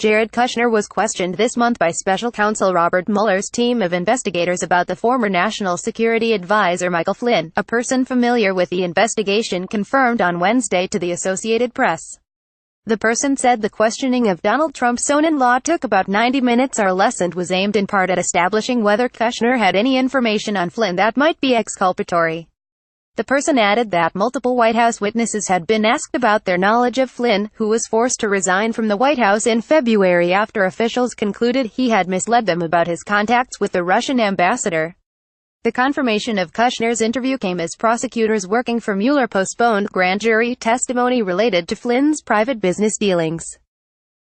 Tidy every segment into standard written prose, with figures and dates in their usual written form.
Jared Kushner was questioned this month by special counsel Robert Mueller's team of investigators about the former National Security Advisor Michael Flynn. A person familiar with the investigation confirmed on Wednesday to the Associated Press. The person said the questioning of Donald Trump's son-in-law took about 90 minutes or less and was aimed in part at establishing whether Kushner had any information on Flynn that might be exculpatory. The person added that multiple White House witnesses had been asked about their knowledge of Flynn, who was forced to resign from the White House in February after officials concluded he had misled them about his contacts with the Russian ambassador. The confirmation of Kushner's interview came as prosecutors working for Mueller postponed grand jury testimony related to Flynn's private business dealings.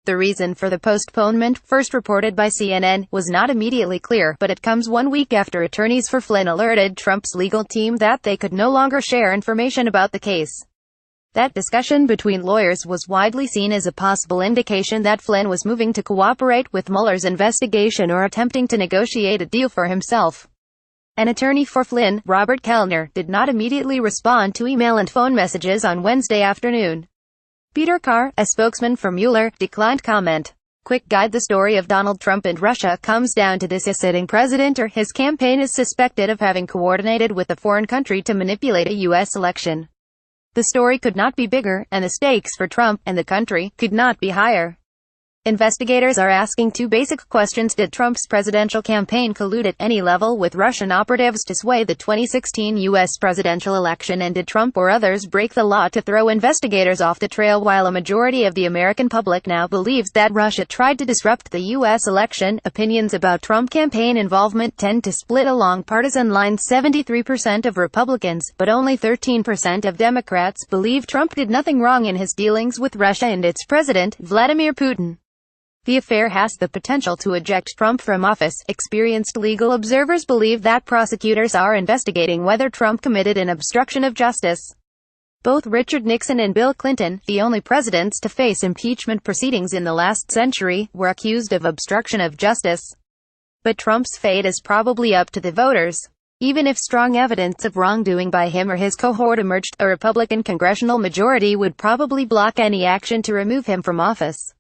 The reason for the postponement, first reported by CNN, was not immediately clear, but it comes 1 week after attorneys for Flynn alerted Trump's legal team that they could no longer share information about the case. That discussion between lawyers was widely seen as a possible indication that Flynn was moving to cooperate with Mueller's investigation or attempting to negotiate a deal for himself. An attorney for Flynn, Robert Mueller, did not immediately respond to email and phone messages on Wednesday afternoon. Peter Carr, a spokesman for Mueller, declined comment. Quick guide: the story of Donald Trump and Russia comes down to this: a sitting president or his campaign is suspected of having coordinated with a foreign country to manipulate a U.S. election. The story could not be bigger, and the stakes for Trump and the country could not be higher. Investigators are asking two basic questions. Did Trump's presidential campaign collude at any level with Russian operatives to sway the 2016 U.S. presidential election, and did Trump or others break the law to throw investigators off the trail? While a majority of the American public now believes that Russia tried to disrupt the U.S. election, opinions about Trump campaign involvement tend to split along partisan lines. 73% of Republicans, but only 13% of Democrats, believe Trump did nothing wrong in his dealings with Russia and its president, Vladimir Putin. The affair has the potential to eject Trump from office. Experienced legal observers believe that prosecutors are investigating whether Trump committed an obstruction of justice. Both Richard Nixon and Bill Clinton, the only presidents to face impeachment proceedings in the last century, were accused of obstruction of justice. But Trump's fate is probably up to the voters. Even if strong evidence of wrongdoing by him or his cohort emerged, a Republican congressional majority would probably block any action to remove him from office.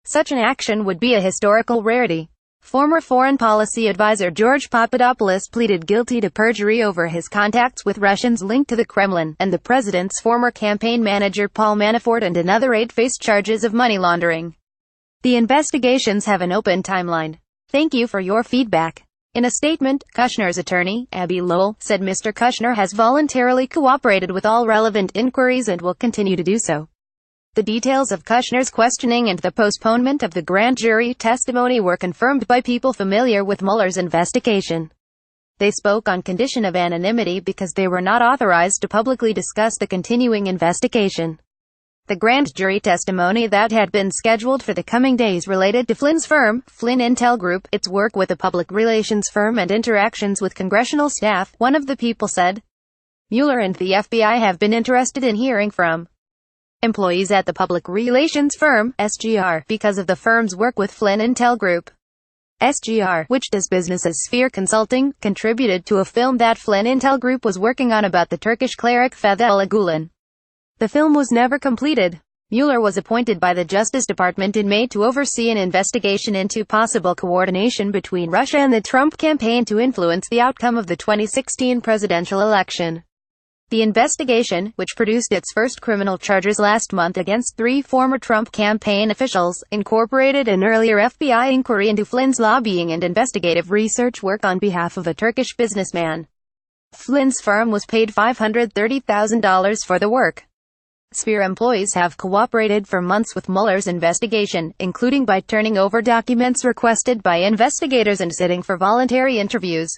Such an action would be a historical rarity. Former Foreign Policy Advisor George Papadopoulos pleaded guilty to perjury over his contacts with Russians linked to the Kremlin, and the president's former campaign manager Paul Manafort and another 8 faced charges of money laundering. The investigations have an open timeline. Thank you for your feedback. In a statement, Kushner's attorney, Abby Lowell, said Mr. Kushner has voluntarily cooperated with all relevant inquiries and will continue to do so. The details of Kushner's questioning and the postponement of the grand jury testimony were confirmed by people familiar with Mueller's investigation. They spoke on condition of anonymity because they were not authorized to publicly discuss the continuing investigation. The grand jury testimony that had been scheduled for the coming days related to Flynn's firm, Flynn Intel Group, its work with a public relations firm and interactions with congressional staff, one of the people said. Mueller and the FBI have been interested in hearing from employees at the public relations firm, SGR, because of the firm's work with Flynn Intel Group. SGR, which does business as Sphere Consulting, contributed to a film that Flynn Intel Group was working on about the Turkish cleric Fethullah Gulen. The film was never completed. Mueller was appointed by the Justice Department in May to oversee an investigation into possible coordination between Russia and the Trump campaign to influence the outcome of the 2016 presidential election. The investigation, which produced its first criminal charges last month against 3 former Trump campaign officials, incorporated an earlier FBI inquiry into Flynn's lobbying and investigative research work on behalf of a Turkish businessman. Flynn's firm was paid $530,000 for the work. Sphere employees have cooperated for months with Mueller's investigation, including by turning over documents requested by investigators and sitting for voluntary interviews.